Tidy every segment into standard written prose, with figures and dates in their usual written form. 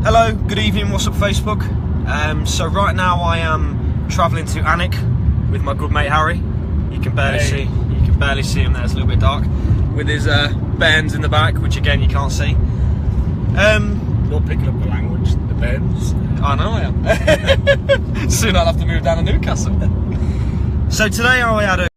Hello, good evening, what's up Facebook? So right now I am travelling to Alnwick with my good mate Harry. You can barely see him there, it's a little bit dark. With his bairns in the back, which again you can't see. You're picking up the language, the bairns. I know I am. Soon I'll have to move down to Newcastle. So today I had a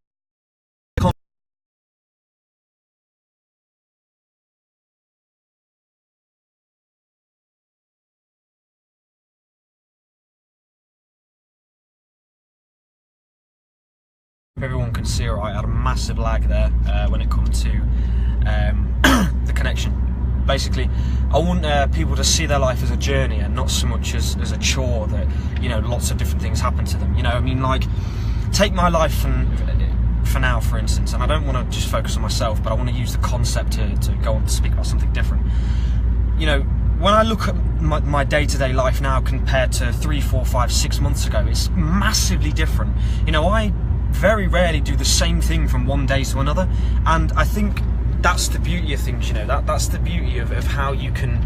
everyone can see alright. I had a massive lag there when it comes to the connection. Basically, I want people to see their life as a journey and not so much as a chore that, you know, lots of different things happen to them. You know, I mean, like, take my life for now, for instance, and I don't want to just focus on myself, but I want to use the concept to go on to speak about something different. You know, when I look at my day-to-day life now compared to 3, 4, 5, 6 months ago, it's massively different. You know, I very rarely do the same thing from one day to another, and I think that's the beauty of things, you know, that's the beauty of how you can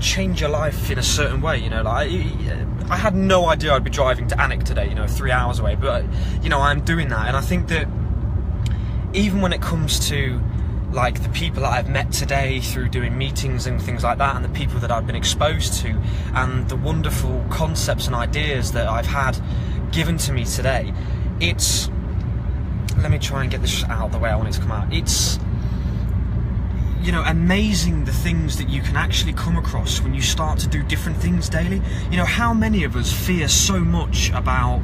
change your life in a certain way, you know. Like I had no idea I'd be driving to Alnwick today, you know, 3 hours away, but you know, I'm doing that. And I think that even when it comes to like the people that I've met today through doing meetings and things like that, and the people that I've been exposed to, and the wonderful concepts and ideas that I've had given to me today, it's, let me try and get this out of the way I want it to come out. It's, you know, amazing the things that you can actually come across when you start to do different things daily. You know, how many of us fear so much about,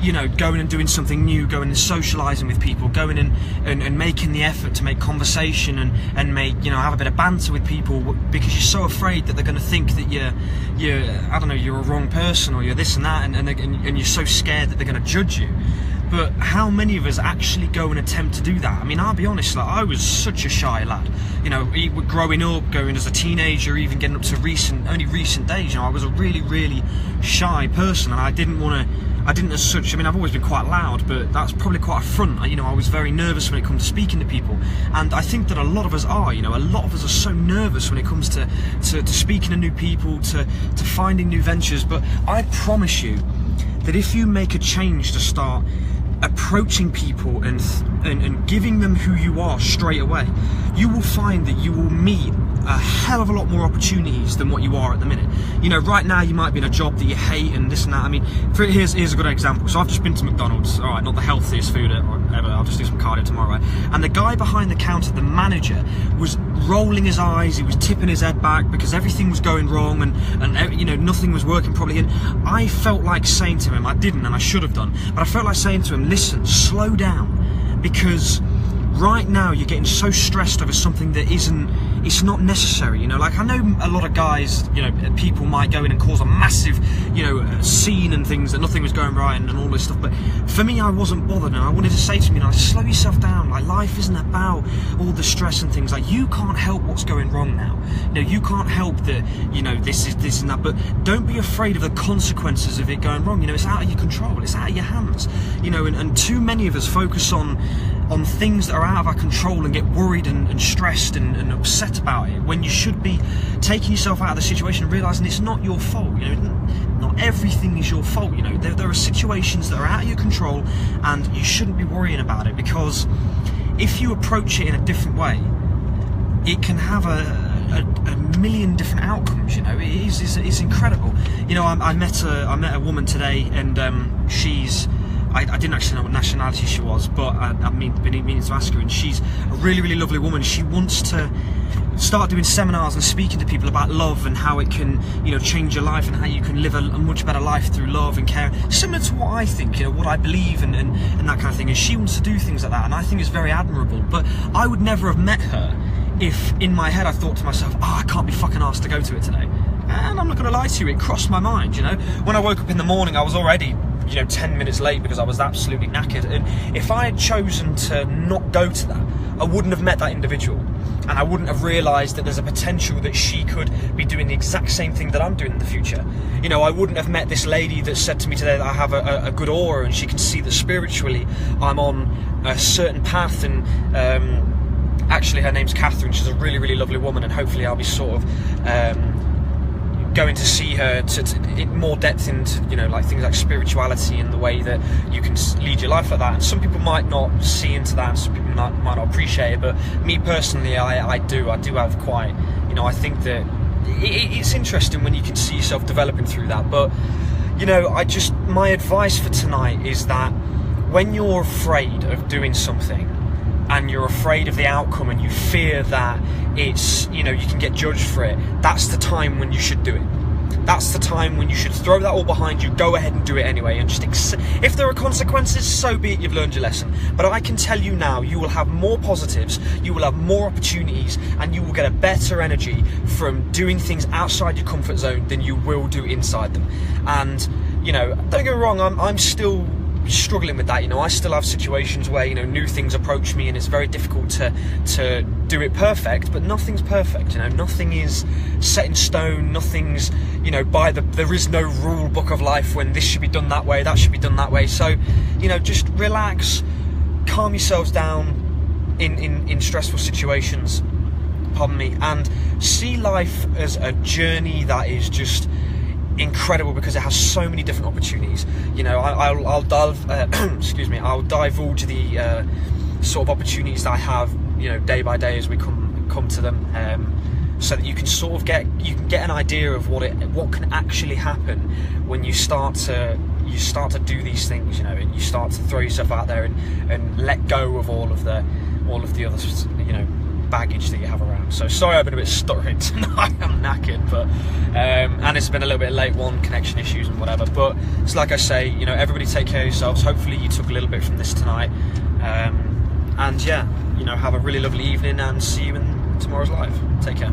you know, going and doing something new, going and socialising with people, going and making the effort to make conversation and make, you know, have a bit of banter with people, because you're so afraid that they're going to think that you're I don't know, you're a wrong person, or you're this and that, and you're so scared that they're going to judge you. But how many of us actually go and attempt to do that? I mean, I'll be honest, like, I was such a shy lad. You know, growing up, going as a teenager, even getting up to only recent days, you know, I was a really, really shy person, and I didn't as such, I mean, I've always been quite loud, but that's probably quite a front. You know, I was very nervous when it comes to speaking to people, and I think that a lot of us are, you know, a lot of us are so nervous when it comes to speaking to new people, to finding new ventures. But I promise you that if you make a change to start approaching people and giving them who you are straight away, you will find that you will meet a hell of a lot more opportunities than what you are at the minute. You know, right now you might be in a job that you hate and this and that. I mean, here's a good example. So I've just been to McDonald's, alright, not the healthiest food ever, I'll just do some cardio tomorrow, right? And the guy behind the counter, the manager, was rolling his eyes, he was tipping his head back because everything was going wrong and you know, nothing was working properly. And I felt like saying to him, I didn't, and I should have done, but I felt like saying to him, listen, slow down, because right now you're getting so stressed over something that it's not necessary. You know, like, I know a lot of guys, you know, people might go in and cause a massive, you know, scene and things, that nothing was going right and all this stuff, but for me, I wasn't bothered, and I wanted to say to him, you know, slow yourself down. Like, life isn't about all the stress and things. Like, you can't help what's going wrong now. You know, you can't help that, you know, this and that, but don't be afraid of the consequences of it going wrong. You know, it's out of your control, it's out of your hands. You know, and too many of us focus on things that are out of our control and get worried and stressed and upset about it, when you should be taking yourself out of the situation and realising it's not your fault. You know, not everything is your fault. You know, there are situations that are out of your control, and you shouldn't be worrying about it, because if you approach it in a different way, it can have a million different outcomes. You know, it's incredible. You know, I met a woman today, and I didn't actually know what nationality she was, but I've been meaning to ask her, and she's a really, really lovely woman. She wants to start doing seminars and speaking to people about love and how it can, you know, change your life, and how you can live a much better life through love and care, similar to what I think, you know, what I believe and that kind of thing. And she wants to do things like that, and I think it's very admirable. But I would never have met her if in my head I thought to myself, oh, I can't be fucking asked to go to it today. And I'm not going to lie to you, it crossed my mind. You know, when I woke up in the morning, I was already, you know, 10 minutes late because I was absolutely knackered. And if I had chosen to not go to that, I wouldn't have met that individual, and I wouldn't have realised that there's a potential that she could be doing the exact same thing that I'm doing in the future. You know, I wouldn't have met this lady that said to me today that I have a good aura, and she can see that spiritually I'm on a certain path. And actually her name's Catherine, she's a really, really lovely woman, and hopefully I'll be sort of going to see her in more depth into, you know, like things like spirituality and the way that you can lead your life like that. And some people might not see into that, and some people might not appreciate it. But me personally, I do have quite, you know, I think that it's interesting when you can see yourself developing through that. But, you know, my advice for tonight is that when you're afraid of doing something, and you're afraid of the outcome, and you fear that it's, you know, you can get judged for it, that's the time when you should do it. That's the time when you should throw that all behind you, go ahead and do it anyway, and just if there are consequences, so be it, you've learned your lesson. But I can tell you now, you will have more positives, you will have more opportunities, and you will get a better energy from doing things outside your comfort zone than you will do inside them. And, you know, don't get me wrong, I'm still struggling with that. You know, I still have situations where, you know, new things approach me, and it's very difficult to do it perfect. But nothing's perfect. You know, nothing is set in stone. Nothing's, you know, there is no rule book of life when this should be done that way, that should be done that way. So, you know, just relax, calm yourselves down in stressful situations, pardon me, and see life as a journey that is just incredible, because it has so many different opportunities. You know, I'll divulge the sort of opportunities that I have, you know, day by day as we come to them, so that you can sort of get an idea of what can actually happen when you start to do these things, you know, and you start to throw yourself out there and let go of all of the other, you know, baggage that you have around. So sorry, I've been a bit stuttering tonight. I'm knackered, but and it's been a little bit late, connection issues and whatever. But it's like I say, you know, everybody take care of yourselves. Hopefully you took a little bit from this tonight, and yeah, you know, have a really lovely evening, and see you in tomorrow's live. Take care.